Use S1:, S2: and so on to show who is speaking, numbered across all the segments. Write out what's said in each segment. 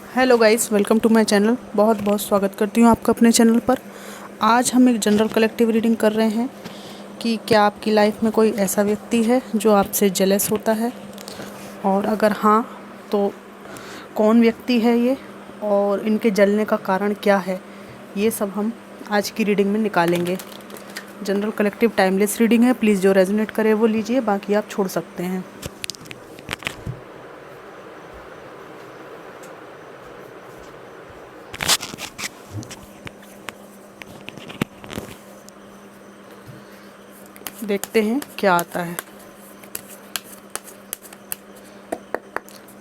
S1: Hello guys, welcome to my channel. बहुत बहुत स्वागत करती हूँ आपका अपने चैनल पर। आज हम एक जनरल कलेक्टिव रीडिंग कर रहे हैं कि क्या आपकी लाइफ में कोई ऐसा व्यक्ति है जो आपसे जेलस होता है, और अगर हाँ तो कौन व्यक्ति है ये और इनके जलने का कारण क्या है। ये सब हम आज की रीडिंग में निकालेंगे। जनरल कलेक्टिव टाइमलेस रीडिंग है, प्लीज़ जो रेजोनेट करे वो लीजिए, बाकी आप छोड़ सकते हैं। देखते हैं क्या आता है।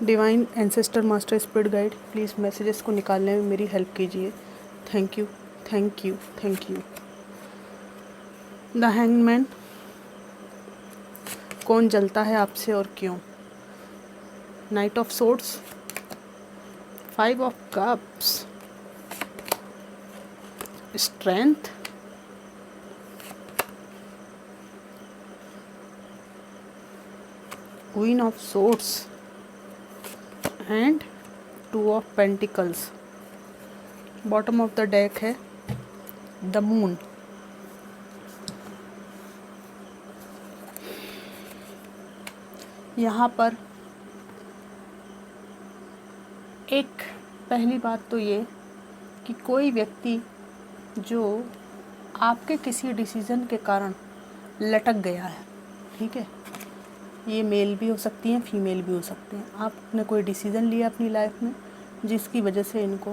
S1: Divine ancestor master spirit guide, please messages को निकालने में मेरी हेल्प कीजिए। Thank you, thank you, thank you. The hangman, कौन जलता है आपसे और क्यों। Night of swords, 5 of cups, strength, queen of swords and 2 of pentacles. Bottom of the deck है द मून। यहाँ पर एक पहली बात तो ये कि कोई व्यक्ति जो आपके किसी डिसीज़न के कारण लटक गया है, ठीक है। ये मेल भी हो सकती हैं, फीमेल भी हो सकते हैं। आपने कोई डिसीज़न लिया अपनी लाइफ में जिसकी वजह से इनको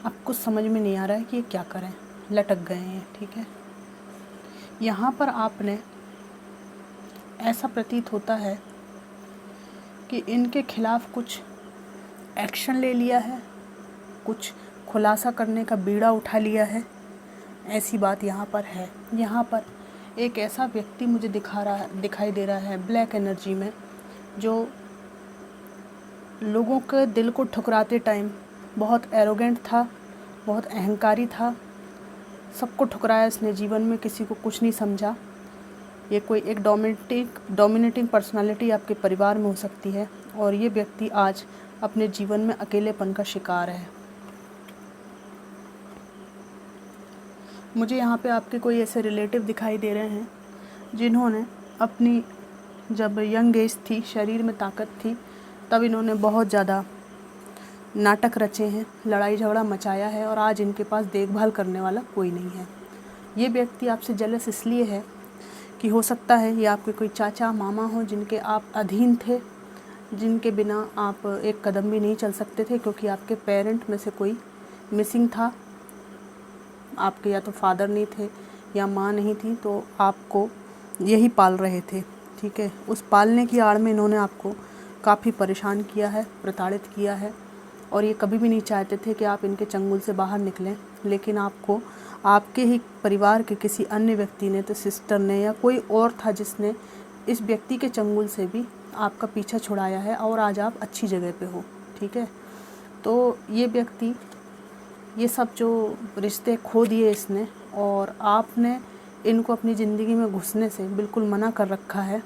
S1: अब कुछ समझ में नहीं आ रहा है कि ये क्या करें, लटक गए हैं, ठीक है। यहाँ पर आपने ऐसा प्रतीत होता है कि इनके खिलाफ कुछ एक्शन ले लिया है, कुछ खुलासा करने का बीड़ा उठा लिया है, ऐसी बात यहाँ पर है। यहाँ पर एक ऐसा व्यक्ति मुझे दिखाई दे रहा है ब्लैक एनर्जी में, जो लोगों के दिल को ठुकराते टाइम बहुत एरोगेंट था, बहुत अहंकारी था, सबको ठुकराया इसने जीवन में, किसी को कुछ नहीं समझा। ये कोई एक डोमिनेटिंग पर्सनालिटी आपके परिवार में हो सकती है, और ये व्यक्ति आज अपने जीवन में अकेलेपन का शिकार है। मुझे यहाँ पे आपके कोई ऐसे रिलेटिव दिखाई दे रहे हैं जिन्होंने अपनी, जब यंग एज थी, शरीर में ताकत थी, तब इन्होंने बहुत ज़्यादा नाटक रचे हैं, लड़ाई झगड़ा मचाया है, और आज इनके पास देखभाल करने वाला कोई नहीं है। ये व्यक्ति आपसे जेलस इसलिए है कि हो सकता है ये आपके कोई चाचा मामा हो जिनके आप अधीन थे, जिनके बिना आप एक कदम भी नहीं चल सकते थे, क्योंकि आपके पेरेंट में से कोई मिसिंग था। आपके या तो फादर नहीं थे या माँ नहीं थी, तो आपको यही पाल रहे थे, ठीक है। उस पालने की आड़ में इन्होंने आपको काफ़ी परेशान किया है, प्रताड़ित किया है, और ये कभी भी नहीं चाहते थे कि आप इनके चंगुल से बाहर निकलें। लेकिन आपको आपके ही परिवार के किसी अन्य व्यक्ति ने, तो सिस्टर ने या कोई और था, जिसने इस व्यक्ति के चंगुल से भी आपका पीछा छुड़ाया है, और आज आप अच्छी जगह पे हो, ठीक है। तो ये व्यक्ति, ये सब जो रिश्ते खो दिए इसने, और आपने इनको अपनी ज़िंदगी में घुसने से बिल्कुल मना कर रखा है।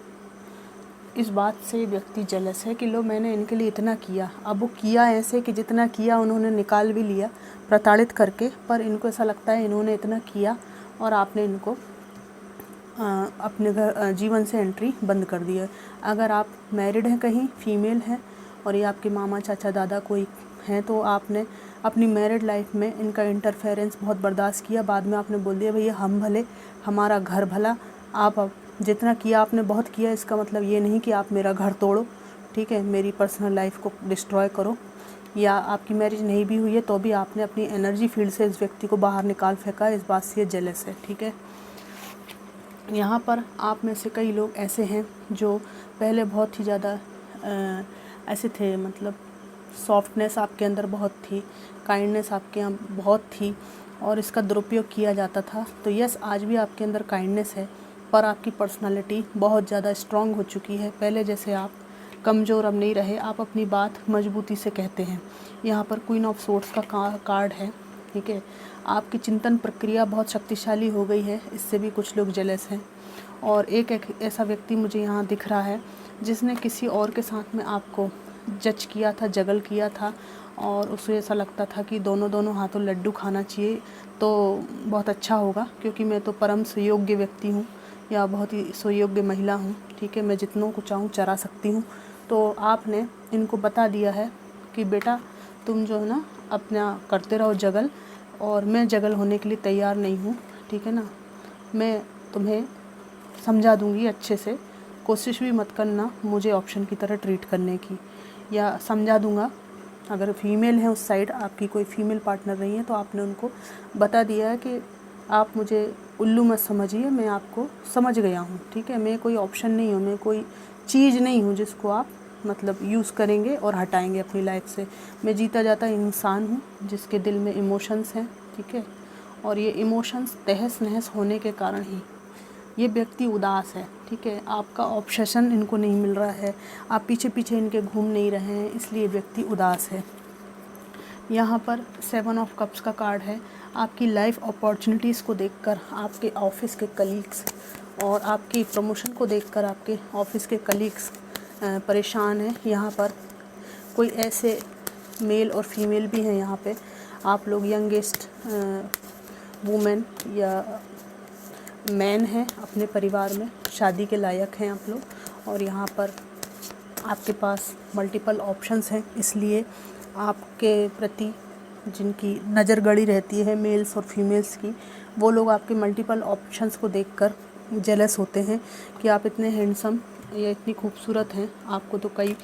S1: इस बात से ये व्यक्ति जेलस है कि लो, मैंने इनके लिए इतना किया। अब वो किया ऐसे कि जितना किया उन्होंने निकाल भी लिया प्रताड़ित करके, पर इनको ऐसा लगता है इन्होंने इतना किया और आपने इनको अपने घर जीवन से एंट्री बंद कर दी है। अगर आप मैरिड हैं, कहीं फीमेल हैं, और ये आपके मामा चाचा दादा कोई हैं, तो आपने अपनी मैरिड लाइफ में इनका इंटरफेरेंस बहुत बर्दाश्त किया। बाद में आपने बोल दिया भैया हम भले, हमारा घर भला। आप अब जितना किया आपने बहुत किया, इसका मतलब ये नहीं कि आप मेरा घर तोड़ो, ठीक है, मेरी पर्सनल लाइफ को डिस्ट्रॉय करो। या आपकी मैरिज नहीं भी हुई है तो भी आपने अपनी एनर्जी फील्ड से इस व्यक्ति को बाहर निकाल फेंका, इस बात से ये जेलस है, ठीक है। यहाँ पर आप में से कई लोग ऐसे हैं जो पहले बहुत ही ज़्यादा ऐसे थे, मतलब सॉफ्टनेस आपके अंदर बहुत थी, काइंडनेस आपके यहाँ बहुत थी, और इसका दुरुपयोग किया जाता था। तो यस, आज भी आपके अंदर काइंडनेस है, पर आपकी पर्सनालिटी बहुत ज़्यादा स्ट्रॉन्ग हो चुकी है। पहले जैसे आप कमज़ोर अब नहीं रहे, आप अपनी बात मजबूती से कहते हैं। यहाँ पर क्वीन ऑफ सोर्ड्स का कार्ड है, ठीक है। आपकी चिंतन प्रक्रिया बहुत शक्तिशाली हो गई है, इससे भी कुछ लोग जेलस हैं। और एक ऐसा व्यक्ति मुझे यहाँ दिख रहा है जिसने किसी और के साथ में आपको जज किया था, जगल किया था, और उसे ऐसा लगता था कि दोनों दोनों हाथों लड्डू खाना चाहिए तो बहुत अच्छा होगा, क्योंकि मैं तो परम सुयोग्य व्यक्ति हूँ या बहुत ही सुयोग्य महिला हूँ, ठीक है, मैं जितनों को चाहूँ चरा सकती हूँ। तो आपने इनको बता दिया है कि बेटा तुम जो है ना अपना करते रहो जगल, और मैं जगल होने के लिए तैयार नहीं हूँ, ठीक है ना। मैं तुम्हें समझा दूँगी अच्छे से, कोशिश भी मत करना मुझे ऑप्शन की तरह ट्रीट करने की, या समझा दूँगा। अगर फीमेल है उस साइड, आपकी कोई फीमेल पार्टनर नहीं है, तो आपने उनको बता दिया है कि आप मुझे उल्लू मत समझिए, मैं आपको समझ गया हूँ, ठीक है। मैं कोई ऑप्शन नहीं हूँ, मैं कोई चीज़ नहीं हूँ जिसको आप मतलब यूज़ करेंगे और हटाएंगे अपनी लाइफ से। मैं जीता जाता इंसान हूँ जिसके दिल में इमोशंस हैं, ठीक है। और ये इमोशंस तहस नहस होने के कारण ही ये व्यक्ति उदास है, ठीक है। आपका ऑब्सेशन इनको नहीं मिल रहा है, आप पीछे पीछे इनके घूम नहीं रहे हैं, इसलिए व्यक्ति उदास है। यहाँ पर 7 ऑफ कप्स का कार्ड है। आपकी लाइफ अपॉर्चुनिटीज़ को देखकर आपके ऑफिस के कलीग्स और आपकी प्रमोशन को देखकर आपके ऑफिस के कलीग्स परेशान हैं। यहाँ पर कोई ऐसे मेल और फीमेल भी हैं, यहाँ पे आप लोग यंगेस्ट वुमेन या मैन हैं अपने परिवार में, शादी के लायक हैं आप लोग, और यहाँ पर आपके पास मल्टीपल ऑप्शंस हैं, इसलिए आपके प्रति जिनकी नज़र गड़ी रहती है मेल्स और फीमेल्स की, वो लोग आपके मल्टीपल ऑप्शंस को देखकर जेलस होते हैं कि आप इतने हैंडसम या इतनी खूबसूरत हैं, आपको तो कई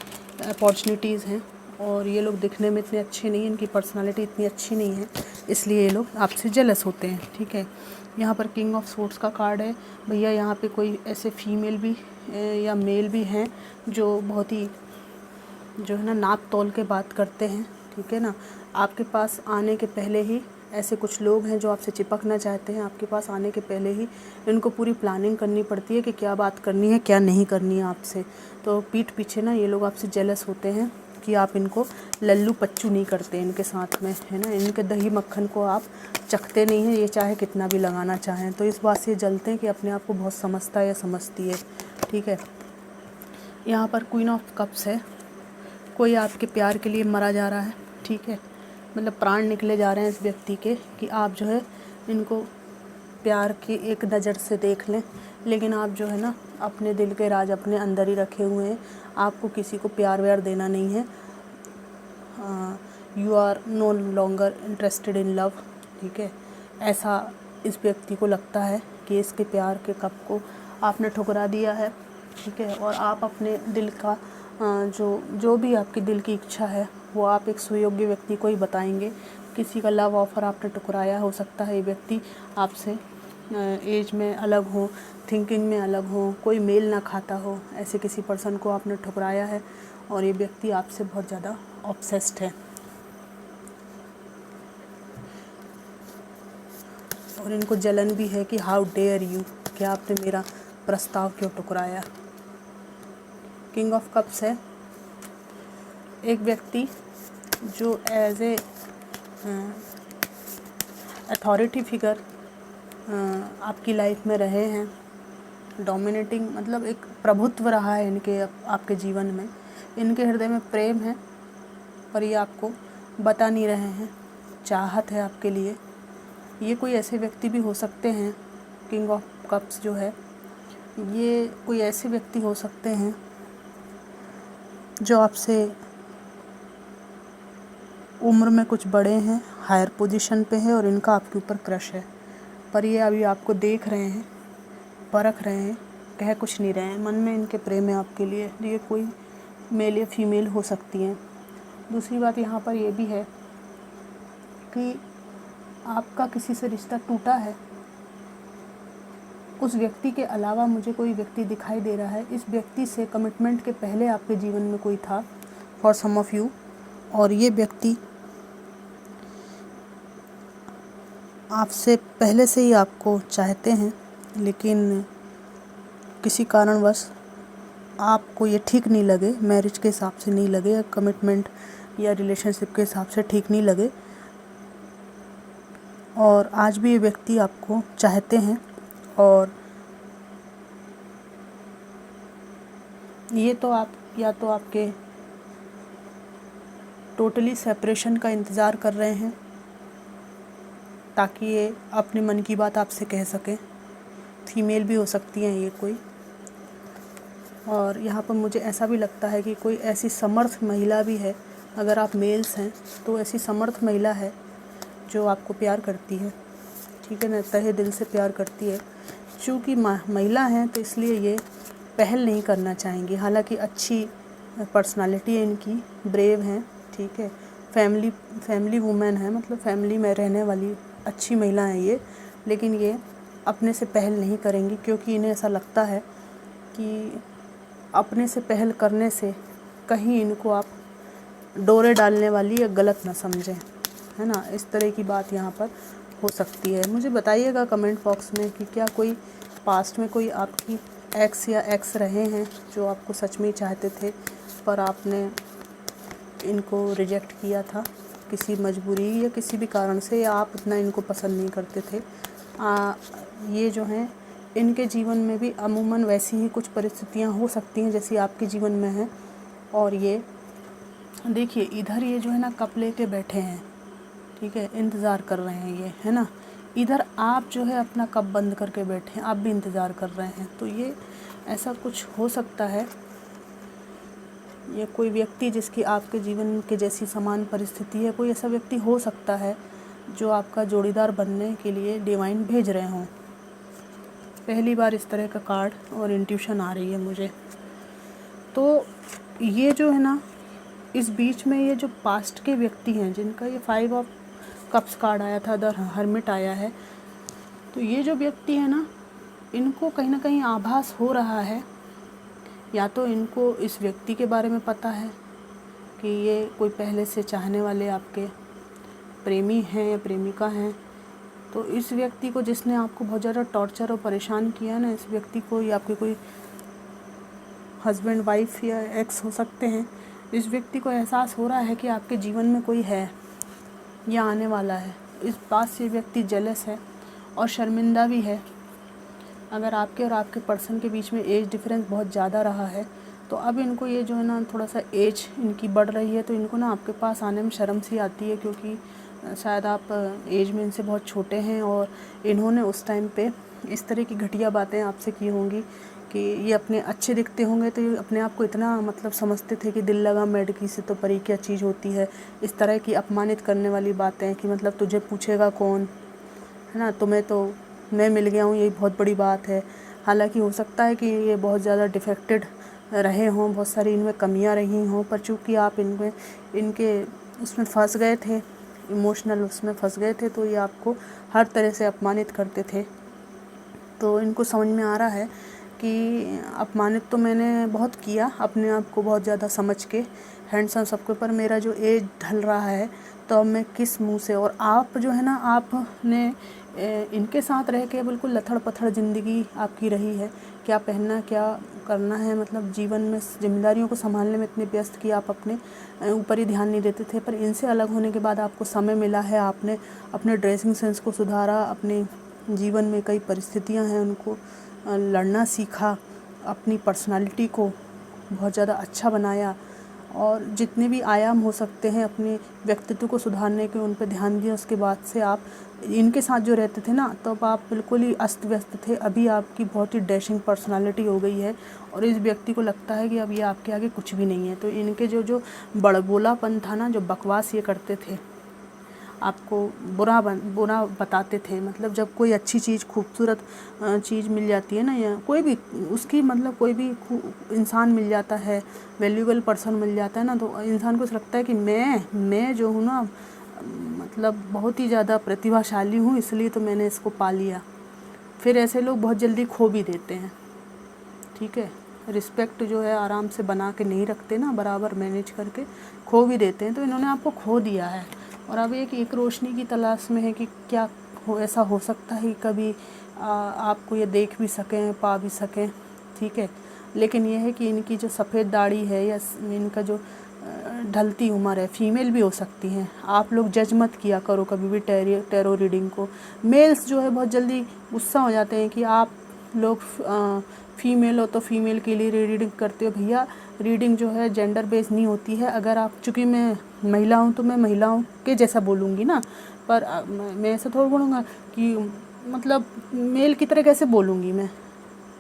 S1: अपॉर्चुनिटीज़ हैं, और ये लोग दिखने में इतने अच्छे नहीं, इनकी पर्सनालिटी इतनी अच्छी नहीं है, इसलिए ये लोग आपसे जेलस होते हैं, ठीक है। यहाँ पर किंग ऑफ सोर्ड्स का कार्ड है। भैया यहाँ पे कोई ऐसे फीमेल भी या मेल भी हैं जो बहुत ही जो है ना नाप तोल के बात करते हैं, ठीक है ना। आपके पास आने के पहले ही ऐसे कुछ लोग हैं जो आपसे चिपकना चाहते हैं, आपके पास आने के पहले ही इनको पूरी प्लानिंग करनी पड़ती है कि क्या बात करनी है क्या नहीं करनी है आपसे। तो पीठ पीछे ना ये लोग आपसे जेलस होते हैं कि आप इनको लल्लू पच्चू नहीं करते इनके साथ में, है ना। इनके दही मक्खन को आप चखते नहीं हैं, ये चाहे कितना भी लगाना चाहें। तो इस बात से जलते हैं कि अपने आप को बहुत समझता है या समझती है, ठीक है। यहाँ पर क्वीन ऑफ कप्स है। कोई आपके प्यार के लिए मरा जा रहा है, ठीक है, मतलब प्राण निकले जा रहे हैं इस व्यक्ति के कि आप जो है इनको प्यार की एक नज़र से देख लें, लेकिन आप जो है ना अपने दिल के राज अपने अंदर ही रखे हुए हैं, आपको किसी को प्यार व्यार देना नहीं है। You are no longer interested in love, ठीक है। ऐसा इस व्यक्ति को लगता है कि इसके प्यार के कप को आपने ठुकरा दिया है, ठीक है। और आप अपने दिल का जो भी आपकी दिल की इच्छा है वो आप एक सुयोग्य व्यक्ति को ही बताएंगे। किसी का लव ऑफ़र आपने ठुकराया, हो सकता है ये व्यक्ति आपसे एज में अलग हो, थिंकिंग में अलग हो, कोई मेल ना खाता हो, ऐसे किसी पर्सन को आपने ठुकराया है और ये व्यक्ति आपसे बहुत ज़्यादा ऑब्सेस्ड है। और इनको जलन भी है कि हाउ डेयर यू, क्या आपने मेरा प्रस्ताव क्यों ठुकराया। किंग ऑफ कप्स है। एक व्यक्ति जो एज ए अथॉरिटी फिगर आपकी लाइफ में रहे हैं, डोमिनेटिंग मतलब एक प्रभुत्व रहा है इनके आपके जीवन में, इनके हृदय में प्रेम है पर ये आपको बता नहीं रहे हैं, चाहत है आपके लिए। ये कोई ऐसे व्यक्ति भी हो सकते हैं, किंग ऑफ कप्स जो है ये कोई ऐसे व्यक्ति हो सकते हैं जो आपसे उम्र में कुछ बड़े हैं, हायर पोजीशन पे है और इनका आपके ऊपर क्रश है, पर ये अभी आपको देख रहे हैं, परख रहे हैं, कह कुछ नहीं रहे हैं, मन में इनके प्रेम है आपके लिए। ये कोई मेल या फीमेल हो सकती हैं। दूसरी बात यहाँ पर ये भी है कि आपका किसी से रिश्ता टूटा है, उस व्यक्ति के अलावा मुझे कोई व्यक्ति दिखाई दे रहा है। इस व्यक्ति से कमिटमेंट के पहले आपके जीवन में कोई था फॉर सम ऑफ यू, और ये व्यक्ति आपसे पहले से ही आपको चाहते हैं, लेकिन किसी कारणवश आपको ये ठीक नहीं लगे, मैरिज के हिसाब से नहीं लगे या कमिटमेंट या रिलेशनशिप के हिसाब से ठीक नहीं लगे, और आज भी ये व्यक्ति आपको चाहते हैं। और ये तो आप या तो आपके टोटली सेपरेशन का इंतज़ार कर रहे हैं ताकि ये अपने मन की बात आपसे कह सकें। फीमेल भी हो सकती हैं ये कोई। और यहाँ पर मुझे ऐसा भी लगता है कि कोई ऐसी समर्थ महिला भी है, अगर आप मेल्स हैं तो ऐसी समर्थ महिला है जो आपको प्यार करती है, ठीक है ना, तहे दिल से प्यार करती है। चूँकि महिला हैं तो इसलिए ये पहल नहीं करना चाहेंगी। हालांकि अच्छी पर्सनालिटी है इनकी, ब्रेव हैं, ठीक है, फैमिली वुमेन है, मतलब फैमिली में रहने वाली अच्छी महिला है ये, लेकिन ये अपने से पहल नहीं करेंगी क्योंकि इन्हें ऐसा लगता है कि अपने से पहल करने से कहीं इनको आप डोरे डालने वाली या गलत ना समझें, है ना। इस तरह की बात यहाँ पर हो सकती है। मुझे बताइएगा कमेंट बॉक्स में कि क्या कोई पास्ट में कोई आपकी एक्स या एक्स रहे हैं जो आपको सच में ही चाहते थे पर आपने इनको रिजेक्ट किया था किसी मजबूरी या किसी भी कारण से, या आप इतना इनको पसंद नहीं करते थे। ये जो हैं इनके जीवन में भी अमूमन वैसी ही कुछ परिस्थितियाँ हो सकती हैं जैसी आपके जीवन में हैं। और ये देखिए इधर ये जो है ना कप लेके बैठे हैं, ठीक है, इंतज़ार कर रहे हैं ये, है ना। इधर आप जो है अपना कप बंद करके बैठे हैं, आप भी इंतज़ार कर रहे हैं। तो ये ऐसा कुछ हो सकता है, ये कोई व्यक्ति जिसकी आपके जीवन के जैसी समान परिस्थिति है, कोई ऐसा व्यक्ति हो सकता है जो आपका जोड़ीदार बनने के लिए डिवाइन भेज रहे हों। पहली बार इस तरह का कार्ड और इंट्यूशन आ रही है मुझे। तो ये जो है ना, इस बीच में ये जो पास्ट के व्यक्ति हैं जिनका ये 5 ऑफ कप्स कार्ड आया था, द हर्मिट आया है, तो ये जो व्यक्ति है ना, इनको कहीं ना कहीं आभास हो रहा है, या तो इनको इस व्यक्ति के बारे में पता है कि ये कोई पहले से चाहने वाले आपके प्रेमी हैं या प्रेमिका हैं। तो इस व्यक्ति को जिसने आपको बहुत ज़्यादा टॉर्चर और परेशान किया ना, इस व्यक्ति को या आपके कोई हस्बैंड वाइफ या एक्स हो सकते हैं, इस व्यक्ति को एहसास हो रहा है कि आपके जीवन में कोई है या आने वाला है। इस बात से व्यक्ति जेलस है और शर्मिंदा भी है। अगर आपके और आपके पर्सन के बीच में एज डिफरेंस बहुत ज़्यादा रहा है तो अब इनको ये जो है ना थोड़ा सा एज इनकी बढ़ रही है, तो इनको ना आपके पास आने में शर्म सी आती है क्योंकि शायद आप एज में इनसे बहुत छोटे हैं और इन्होंने उस टाइम पे इस तरह की घटिया बातें आपसे की होंगी कि ये अपने अच्छे दिखते होंगे तो ये अपने आप को इतना मतलब समझते थे कि दिल लगा मेडकी से तो परी क्या चीज़ होती है। इस तरह की अपमानित करने वाली बातें कि मतलब तुझे पूछेगा कौन, है ना, तुम्हें तो मैं मिल गया हूँ, यही बहुत बड़ी बात है। हालांकि हो सकता है कि ये बहुत ज़्यादा डिफेक्टेड रहे हों, बहुत सारी इनमें कमियां रही हों, पर चूँकि आप इनके उसमें फंस गए थे, इमोशनल उसमें फंस गए थे, तो ये आपको हर तरह से अपमानित करते थे। तो इनको समझ में आ रहा है कि अपमानित तो मैंने बहुत किया अपने आप को बहुत ज़्यादा समझ के हैंडसम सबके, पर मेरा जो एज ढल रहा है तो अब मैं किस मुंह से। और आप जो है ना, आपने इनके साथ रह के बिल्कुल लथड़ पथड़ ज़िंदगी आपकी रही है, क्या पहनना क्या करना है, मतलब जीवन में जिम्मेदारियों को संभालने में इतने व्यस्त कि आप अपने ऊपर ही ध्यान नहीं देते थे। पर इनसे अलग होने के बाद आपको समय मिला है, आपने अपने ड्रेसिंग सेंस को सुधारा, अपने जीवन में कई परिस्थितियां हैं उनको लड़ना सीखा, अपनी पर्सनालिटी को बहुत ज़्यादा अच्छा बनाया और जितने भी आयाम हो सकते हैं अपने व्यक्तित्व को सुधारने के उन पर ध्यान दिया। उसके बाद से आप इनके साथ जो रहते थे ना, तब तो आप बिल्कुल ही अस्त व्यस्त थे। अभी आपकी बहुत ही डैशिंग पर्सनालिटी हो गई है और इस व्यक्ति को लगता है कि अब ये आपके आगे कुछ भी नहीं है। तो इनके जो बड़बोलापन था ना, जो बकवास ये करते थे, आपको बुरा बताते थे, मतलब जब कोई अच्छी चीज़ खूबसूरत चीज़ मिल जाती है ना, या कोई भी उसकी मतलब कोई भी इंसान मिल जाता है, वैल्यूएबल पर्सन मिल जाता है ना, तो इंसान को लगता है कि मैं जो हूँ ना, मतलब बहुत ही ज़्यादा प्रतिभाशाली हूँ, इसलिए तो मैंने इसको पा लिया। फिर ऐसे लोग बहुत जल्दी खो भी देते हैं, ठीक है। रिस्पेक्ट जो है आराम से बना के नहीं रखते ना, बराबर मैनेज करके खो भी देते हैं। तो इन्होंने आपको खो दिया है और अब एक रोशनी की तलाश में है कि क्या ऐसा हो सकता है कभी आपको ये देख भी सकें, पा भी सकें, ठीक है। लेकिन ये है कि इनकी जो सफ़ेद दाढ़ी है या इनका जो ढलती उम्र है, फीमेल भी हो सकती हैं। आप लोग जज मत किया करो कभी भी टैरो रीडिंग को। मेल्स जो है बहुत जल्दी गुस्सा हो जाते हैं कि आप लोग फीमेल हो तो फीमेल के लिए रीडिंग करते हो। भैया रीडिंग जो है जेंडर बेस नहीं होती है। अगर आप, चूँकि मैं महिला हूँ तो मैं महिलाओं के जैसा बोलूँगी ना, पर मैं ऐसा थोड़ा बोलूँगा कि मतलब मेल की तरह कैसे बोलूँगी मैं।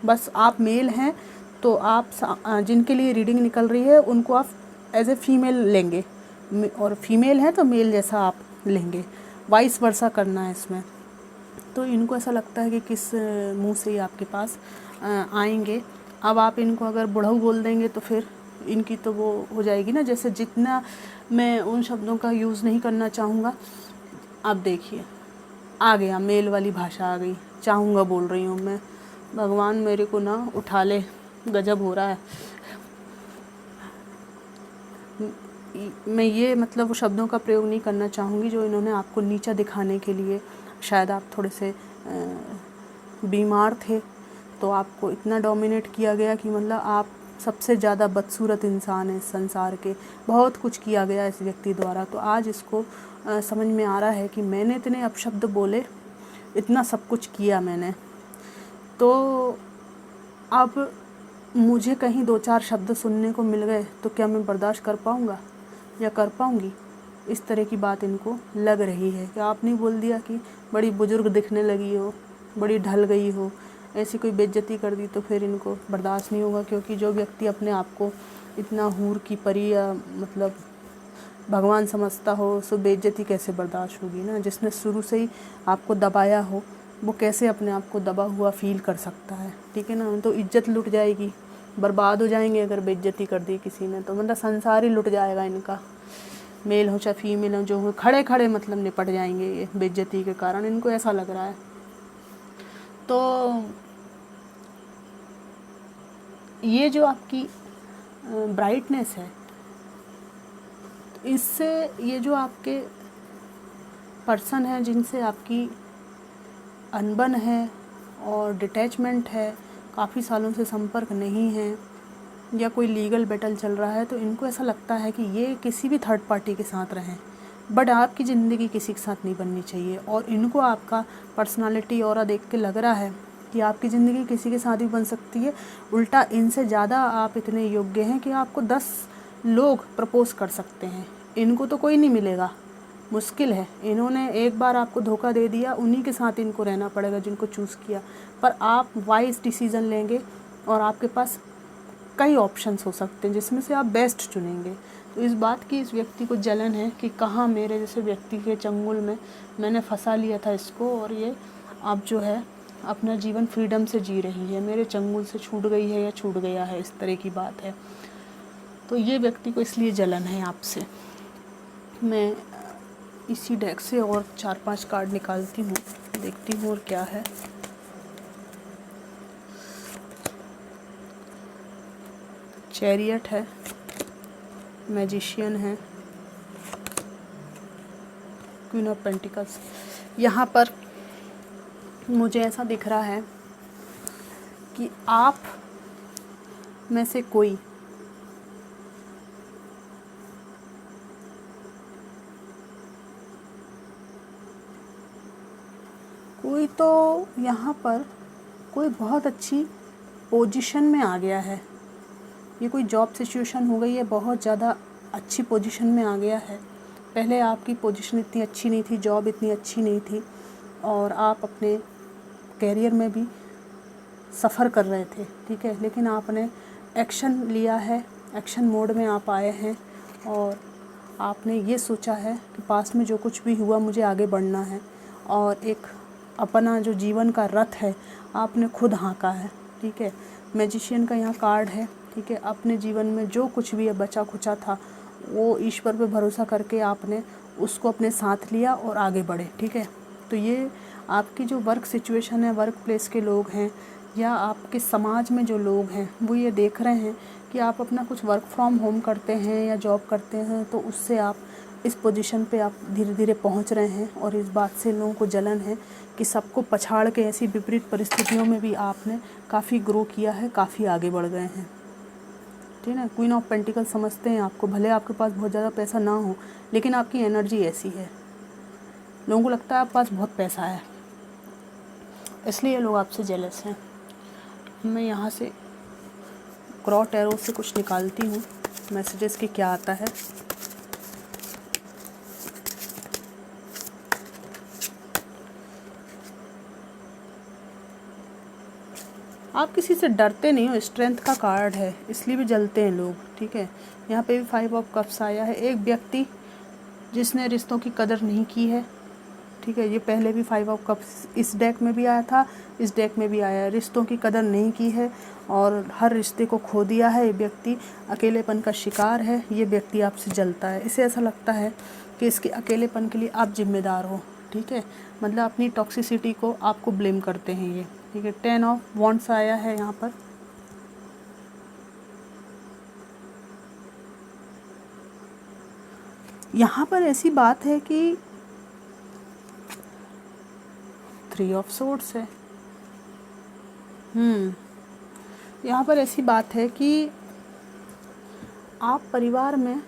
S1: बस आप मेल हैं तो आप जिनके लिए रीडिंग निकल रही है उनको आप एज ए फीमेल लेंगे, और फीमेल हैं तो मेल जैसा आप लेंगे, वाइस वर्सा करना है इसमें। तो इनको ऐसा लगता है कि किस मुंह से ही आपके पास आएंगे। अब आप इनको अगर बुढ़ऊ बोल देंगे तो फिर इनकी तो वो हो जाएगी ना, जैसे जितना मैं उन शब्दों का यूज़ नहीं करना चाहूँगा। अब देखिए आ गया, मेल वाली भाषा आ गई, चाहूँगा बोल रही हूँ मैं। भगवान मेरे को ना उठा ले, गजब हो रहा है। मैं ये मतलब वो शब्दों का प्रयोग नहीं करना चाहूँगी जो इन्होंने आपको नीचा दिखाने के लिए, शायद आप थोड़े से बीमार थे तो आपको इतना डोमिनेट किया गया कि मतलब आप सबसे ज़्यादा बदसूरत इंसान हैं इस संसार के। बहुत कुछ किया गया इस व्यक्ति द्वारा। तो आज इसको समझ में आ रहा है कि मैंने इतने अपशब्द बोले, इतना सब कुछ किया मैंने, तो अब मुझे कहीं 2-4 शब्द सुनने को मिल गए तो क्या मैं बर्दाश्त कर पाऊँगा या कर पाऊँगी? इस तरह की बात इनको लग रही है कि आपने बोल दिया कि बड़ी बुजुर्ग दिखने लगी हो, बड़ी ढल गई हो, ऐसी कोई बेइज्जती कर दी तो फिर इनको बर्दाश्त नहीं होगा। क्योंकि जो व्यक्ति अपने आप को इतना हूर की परी या मतलब भगवान समझता हो, सो बेइज्जती कैसे बर्दाश्त होगी ना। जिसने शुरू से ही आपको दबाया हो वो कैसे अपने आप को दबा हुआ फील कर सकता है, ठीक है ना। तो इज्जत लुट जाएगी, बर्बाद हो जाएंगे अगर बेइज्जती कर दी किसी ने, तो मतलब संसार ही लुट जाएगा इनका। मेल हो चाहे फीमेल हो, जो हो खड़े खड़े मतलब निपट जाएंगे ये बेइज्जती के कारण, इनको ऐसा लग रहा है। तो ये जो आपकी ब्राइटनेस है, इससे ये जो आपके पर्सन है जिनसे आपकी अनबन है और डिटैचमेंट है, काफ़ी सालों से संपर्क नहीं है या कोई लीगल बैटल चल रहा है, तो इनको ऐसा लगता है कि ये किसी भी थर्ड पार्टी के साथ रहें, बट आपकी ज़िंदगी किसी के साथ नहीं बननी चाहिए। और इनको आपका पर्सनालिटी ऑरा देख के लग रहा है कि आपकी ज़िंदगी किसी के साथ भी बन सकती है। उल्टा इनसे ज़्यादा आप इतने योग्य हैं कि आपको 10 लोग प्रपोज़ कर सकते हैं, इनको तो कोई नहीं मिलेगा, मुश्किल है। इन्होंने एक बार आपको धोखा दे दिया, उन्हीं के साथ इनको रहना पड़ेगा जिनको चूज़ किया। पर आप वाइज डिसीज़न लेंगे और आपके पास कई ऑप्शंस हो सकते हैं जिसमें से आप बेस्ट चुनेंगे। तो इस बात की इस व्यक्ति को जलन है कि कहाँ मेरे जैसे व्यक्ति के चंगुल में मैंने फंसा लिया था इसको, और ये अब जो है अपना जीवन फ्रीडम से जी रही है, मेरे चंगुल से छूट गई है या छूट गया है, इस तरह की बात है। तो ये व्यक्ति को इसलिए जलन है आपसे। मैं इसी डेक से और 4-5 कार्ड निकालती हूँ, देखती हूँ और क्या है। चैरियट है, मैजिशियन है, क्वीन ऑफ पेंटिकल्स। यहाँ पर मुझे ऐसा दिख रहा है कि आप में से कोई तो यहाँ पर कोई बहुत अच्छी पोजीशन में आ गया है। ये कोई जॉब सिचुएशन हो गई है, बहुत ज़्यादा अच्छी पोजीशन में आ गया है। पहले आपकी पोजीशन इतनी अच्छी नहीं थी, जॉब इतनी अच्छी नहीं थी, और आप अपने कैरियर में भी सफ़र कर रहे थे, ठीक है। लेकिन आपने एक्शन लिया है, एक्शन मोड में आप आए हैं, और आपने ये सोचा है कि पास में जो कुछ भी हुआ मुझे आगे बढ़ना है, और एक अपना जो जीवन का रथ है आपने खुद हाँका है, ठीक है। मैजिशियन का यहाँ कार्ड है, ठीक है। अपने जीवन में जो कुछ भी बचा खुचा था वो ईश्वर पे भरोसा करके आपने उसको अपने साथ लिया और आगे बढ़े, ठीक है। तो ये आपकी जो वर्क सिचुएशन है, वर्क प्लेस के लोग हैं या आपके समाज में जो लोग हैं वो ये देख रहे हैं कि आप अपना कुछ वर्क फ्रॉम होम करते हैं या जॉब करते हैं, तो उससे आप इस पोजीशन पे आप धीरे धीरे पहुंच रहे हैं। और इस बात से लोगों को जलन है कि सबको पछाड़ के ऐसी विपरीत परिस्थितियों में भी आपने काफ़ी ग्रो किया है, काफ़ी आगे बढ़ गए हैं, ठीक है। क्वीन ऑफ पेंटिकल समझते हैं आपको, भले आपके पास बहुत ज़्यादा पैसा ना हो, लेकिन आपकी एनर्जी ऐसी है, लोगों को लगता है आपके पास बहुत पैसा है, इसलिए लोग आपसे जेलस हैं। मैं यहाँ से क्रॉ टैरो से कुछ निकालती हूँ, मैसेजेस के क्या आता है। आप किसी से डरते नहीं हो, स्ट्रेंथ का कार्ड है, इसलिए भी जलते हैं लोग, ठीक है। यहाँ पे भी 5 ऑफ कप्स आया है। एक व्यक्ति जिसने रिश्तों की कदर नहीं की है, ठीक है। ये पहले भी 5 ऑफ कप्स इस डेक में भी आया था, इस डेक में भी आया है। रिश्तों की कदर नहीं की है और हर रिश्ते को खो दिया है। ये व्यक्ति अकेलेपन का शिकार है। ये व्यक्ति आपसे जलता है। इसे ऐसा लगता है कि इसके अकेलेपन के लिए आप जिम्मेदार हो, ठीक है। मतलब अपनी टॉक्सिसिटी को आपको ब्लेम करते हैं ये, ठीक है। 10 ऑफ वॉन्ड्स आया है यहाँ पर। यहाँ पर ऐसी बात है कि 3 ऑफ सोर्ड्स है। यहाँ पर ऐसी बात है कि आप परिवार में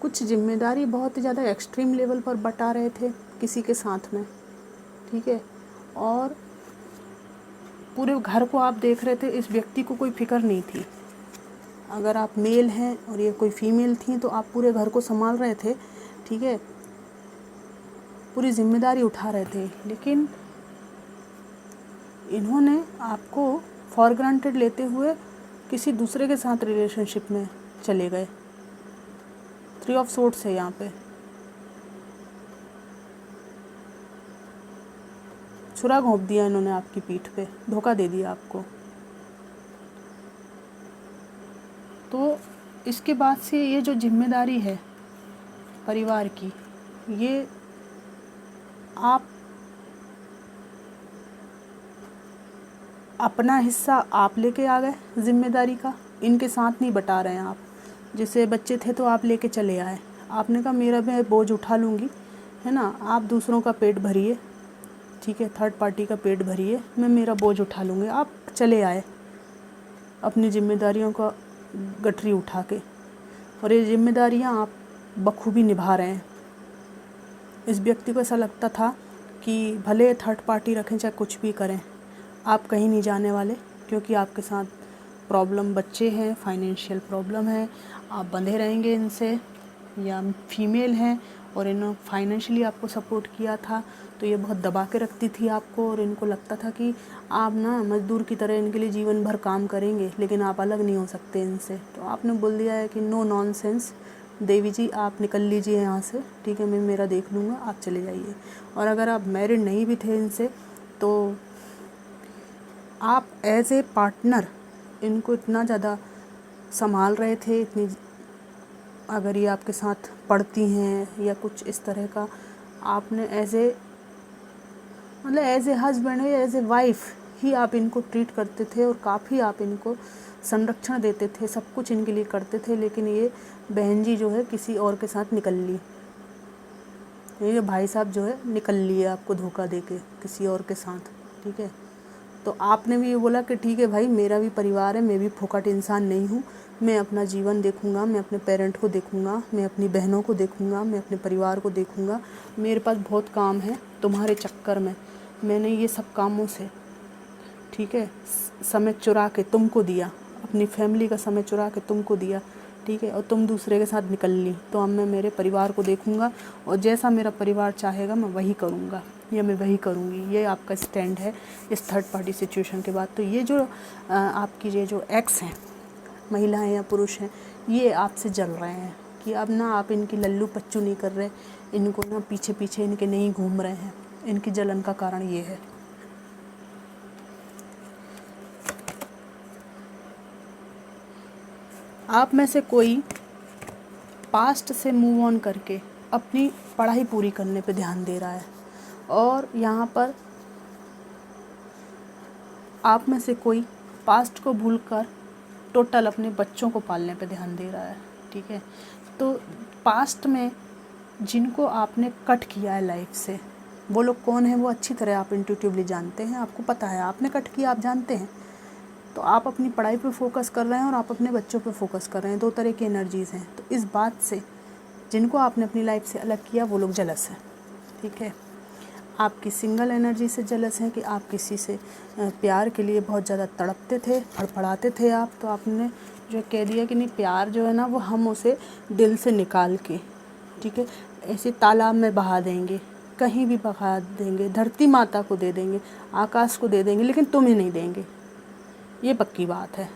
S1: कुछ जिम्मेदारी बहुत ही ज़्यादा एक्सट्रीम लेवल पर बटा रहे थे किसी के साथ में, ठीक है। और पूरे घर को आप देख रहे थे, इस व्यक्ति को कोई फिक्र नहीं थी। अगर आप मेल हैं और ये कोई फीमेल थी तो आप पूरे घर को संभाल रहे थे, ठीक है, पूरी जिम्मेदारी उठा रहे थे। लेकिन इन्होंने आपको फॉर ग्रांटेड लेते हुए किसी दूसरे के साथ रिलेशनशिप में चले गए। 3 ऑफ सोर्ड्स है यहाँ पे। छुरा घोंप दिया इन्होंने आपकी पीठ पे, धोखा दे दिया आपको। तो इसके बाद से ये जो जिम्मेदारी है परिवार की, ये आप अपना हिस्सा आप लेके आ गए जिम्मेदारी का, इनके साथ नहीं बटा रहे हैं आप। जैसे बच्चे थे तो आप लेके चले आए, आपने कहा मेरा मैं बोझ उठा लूँगी, है ना। आप दूसरों का पेट भरिए, ठीक है, थर्ड पार्टी का पेट भरिए, मैं मेरा बोझ उठा लूँगी। आप चले आए अपनी जिम्मेदारियों का गठरी उठा के, और ये जिम्मेदारियाँ आप बखूबी निभा रहे हैं। इस व्यक्ति को ऐसा लगता था कि भले थर्ड पार्टी रखें चाहे कुछ भी करें, आप कहीं नहीं जाने वाले, क्योंकि आपके साथ प्रॉब्लम बच्चे हैं, फाइनेंशियल प्रॉब्लम है, आप बंधे रहेंगे इनसे। या फीमेल हैं और इन्होंने फाइनेंशियली आपको सपोर्ट किया था, तो ये बहुत दबा के रखती थी आपको, और इनको लगता था कि आप ना मज़दूर की तरह इनके लिए जीवन भर काम करेंगे, लेकिन आप अलग नहीं हो सकते इनसे। तो आपने बोल दिया है कि नो नॉनसेंस देवी जी, आप निकल लीजिए यहाँ से, ठीक है, मैं मेरा देख लूँगा, आप चले जाइए। और अगर आप मैरिड नहीं भी थे इनसे, तो आप एज ए पार्टनर इनको इतना ज़्यादा संभाल रहे थे, इतनी, अगर ये आपके साथ पढ़ती हैं या कुछ इस तरह का, आपने एज ए हस्बैंड या एज ए वाइफ ही आप इनको ट्रीट करते थे, और काफ़ी आप इनको संरक्षण देते थे, सब कुछ इनके लिए करते थे। लेकिन ये बहन जी जो है किसी और के साथ निकल ली, ये भाई साहब जो है निकल लिए आपको धोखा देके किसी और के साथ, ठीक है। तो आपने भी ये बोला कि ठीक है भाई, मेरा भी परिवार है, मैं भी फोकट इंसान नहीं हूँ, मैं अपना जीवन देखूँगा, मैं अपने पेरेंट को देखूँगा, मैं अपनी बहनों को देखूँगा, मैं अपने परिवार को देखूँगा, मेरे पास बहुत काम है। तुम्हारे चक्कर में मैंने ये सब कामों से, ठीक है, समय चुरा के तुमको दिया, अपनी फैमिली का समय चुरा के तुमको दिया, ठीक है, और तुम दूसरे के साथ निकल ली। तो अब मैं मेरे परिवार को देखूँगा, और जैसा मेरा परिवार चाहेगा मैं वही करूँगा, या मैं वही करूँगी। ये आपका स्टैंड है इस थर्ड पार्टी सिचुएशन के बाद। तो ये जो आपकी ये जो एक्स हैं, महिलाएं या पुरुष हैं, ये आपसे जल रहे हैं कि अब ना आप इनकी लल्लू पच्चू नहीं कर रहे, इनको ना पीछे पीछे इनके नहीं घूम रहे हैं। इनकी जलन का कारण ये है। आप में से कोई पास्ट से मूव ऑन करके अपनी पढ़ाई पूरी करने पे ध्यान दे रहा है, और यहाँ पर आप में से कोई पास्ट को भूलकर टोटल अपने बच्चों को पालने पे ध्यान दे रहा है, ठीक है। तो पास्ट में जिनको आपने कट किया है लाइफ से, वो लोग कौन है वो अच्छी तरह आप इंट्यूटिवली जानते हैं, आपको पता है, आपने कट किया, आप जानते हैं। तो आप अपनी पढ़ाई पे फोकस कर रहे हैं और आप अपने बच्चों पे फोकस कर रहे हैं, दो तरह की एनर्जीज़ हैं। तो इस बात से जिनको आपने अपनी लाइफ से अलग किया वो लोग जलस हैं, ठीक है। आपकी सिंगल एनर्जी से जेलस हैं कि आप किसी से प्यार के लिए बहुत ज़्यादा तड़पते थे, फड़फड़ाते थे आप, तो आपने जो कह दिया कि नहीं प्यार जो है ना वो हम उसे दिल से निकाल के, ठीक है, ऐसे तालाब में बहा देंगे, कहीं भी बहा देंगे, धरती माता को दे देंगे, आकाश को दे देंगे, लेकिन तुम्हें नहीं देंगे, ये पक्की बात है,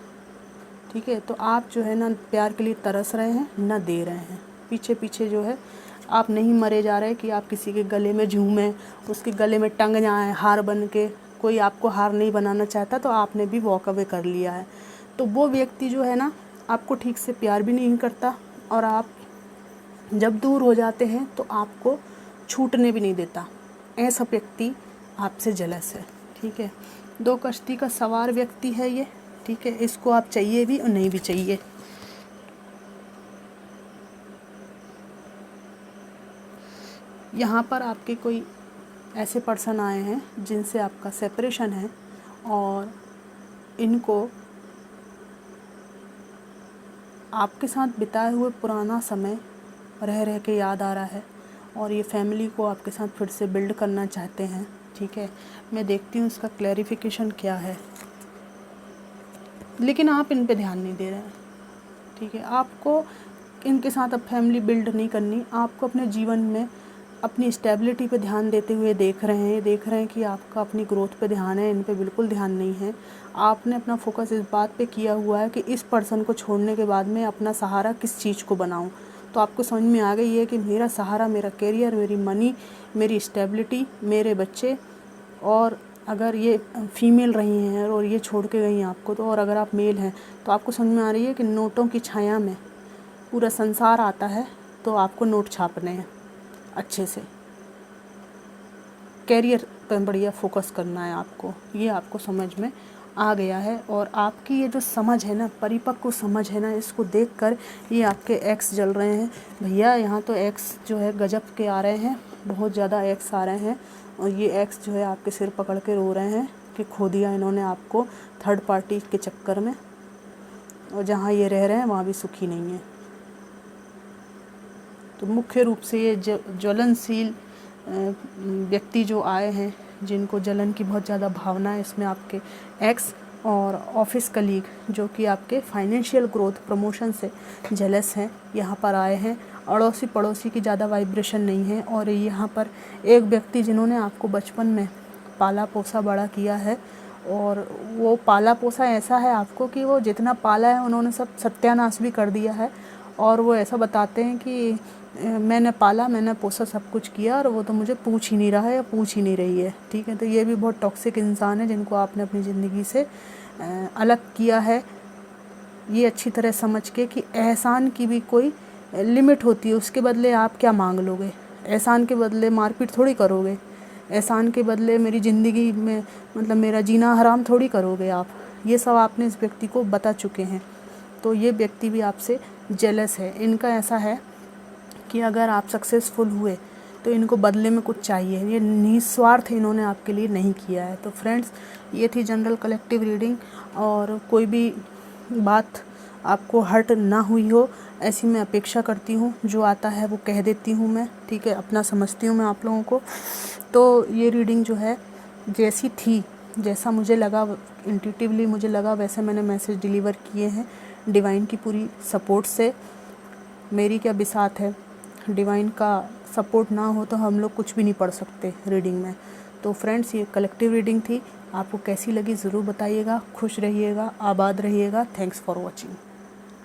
S1: ठीक है। तो आप जो है ना प्यार के लिए तरस रहे हैं, ना दे रहे हैं, पीछे पीछे जो है आप नहीं मरे जा रहे कि आप किसी के गले में झूमें, उसके गले में टंग जाएं हार बन के। कोई आपको हार नहीं बनाना चाहता, तो आपने भी वॉक अवे कर लिया है। तो वो व्यक्ति जो है ना आपको ठीक से प्यार भी नहीं करता, और आप जब दूर हो जाते हैं तो आपको छूटने भी नहीं देता। ऐसा व्यक्ति आपसे जेलस है, ठीक है। 2 कश्ती का सवार व्यक्ति है ये, ठीक है। इसको आप चाहिए भी और नहीं भी चाहिए। यहाँ पर आपके कोई ऐसे पर्सन आए हैं जिनसे आपका सेपरेशन है, और इनको आपके साथ बिताए हुए पुराना समय रह रह के याद आ रहा है, और ये फैमिली को आपके साथ फिर से बिल्ड करना चाहते हैं, ठीक है। मैं देखती हूँ इसका क्लैरिफिकेशन क्या है, लेकिन आप इन पे ध्यान नहीं दे रहे हैं, ठीक है। आपको इनके साथ अब फैमिली बिल्ड नहीं करनी, आपको अपने जीवन में अपनी स्टेबिलिटी पे ध्यान देते हुए देख रहे हैं कि आपका अपनी ग्रोथ पे ध्यान है, इन पे बिल्कुल ध्यान नहीं है। आपने अपना फोकस इस बात पे किया हुआ है कि इस पर्सन को छोड़ने के बाद मैं अपना सहारा किस चीज़ को बनाऊं। तो आपको समझ में आ गई है कि मेरा सहारा मेरा करियर, मेरी मनी, मेरी स्टेबिलिटी, मेरे बच्चे, और अगर ये फीमेल रही हैं और ये छोड़ के गई आपको, तो और अगर आप मेल हैं तो आपको समझ में आ रही है कि नोटों की छाया में पूरा संसार आता है, तो आपको नोट छापने हैं अच्छे से, कैरियर पर बढ़िया फोकस करना है आपको, ये आपको समझ में आ गया है। और आपकी ये जो समझ है ना, परिपक्व समझ है ना, इसको देखकर ये आपके एक्स जल रहे हैं भैया। यहाँ तो एक्स जो है गजब के आ रहे हैं, बहुत ज़्यादा एक्स आ रहे हैं, और ये एक्स जो है आपके सिर पकड़ के रो रहे हैं कि खो दिया इन्होंने आपको थर्ड पार्टी के चक्कर में, और जहाँ ये रह रहे हैं वहाँ भी सुखी नहीं है। तो मुख्य रूप से ये ज्वलनशील व्यक्ति जो आए हैं, जिनको जलन की बहुत ज़्यादा भावना है, इसमें आपके एक्स और ऑफिस कलीग जो कि आपके फाइनेंशियल ग्रोथ प्रमोशन से जेलस हैं, यहाँ पर आए हैं। अड़ोसी पड़ोसी की ज़्यादा वाइब्रेशन नहीं है, और यहाँ पर एक व्यक्ति जिन्होंने आपको बचपन में पाला पोसा बड़ा किया है, और वो पाला पोसा ऐसा है आपको कि वो जितना पाला है उन्होंने सब सत्यानाश भी कर दिया है, और वो ऐसा बताते हैं कि मैंने पाला, मैंने पोसा, सब कुछ किया, और वो तो मुझे पूछ ही नहीं रहा है या पूछ ही नहीं रही है, ठीक है। तो ये भी बहुत टॉक्सिक इंसान है जिनको आपने अपनी ज़िंदगी से अलग किया है। ये अच्छी तरह समझ के कि एहसान की भी कोई लिमिट होती है, उसके बदले आप क्या मांग लोगे। एहसान के बदले मारपीट थोड़ी करोगे, एहसान के बदले मेरी ज़िंदगी में मतलब मेरा जीना हराम थोड़ी करोगे आप। ये सब आपने इस व्यक्ति को बता चुके हैं। तो ये व्यक्ति भी आपसे जेलस है। इनका ऐसा है कि अगर आप सक्सेसफुल हुए तो इनको बदले में कुछ चाहिए, ये निस्वार्थ इन्होंने आपके लिए नहीं किया है। तो फ्रेंड्स, ये थी जनरल कलेक्टिव रीडिंग, और कोई भी बात आपको हर्ट ना हुई हो ऐसी मैं अपेक्षा करती हूँ। जो आता है वो कह देती हूँ मैं, ठीक है, अपना समझती हूँ मैं आप लोगों को। तो ये रीडिंग जो है जैसी थी, जैसा मुझे लगा, इंट्यूटिवली मुझे लगा, वैसे मैंने मैसेज डिलीवर किए हैं डिवाइन की पूरी सपोर्ट से। मेरी क्या बिसात है, डिवाइन का सपोर्ट ना हो तो हम लोग कुछ भी नहीं पढ़ सकते रीडिंग में। तो फ्रेंड्स, ये कलेक्टिव रीडिंग थी, आपको कैसी लगी ज़रूर बताइएगा। खुश रहिएगा, आबाद रहिएगा। Thanks for watching.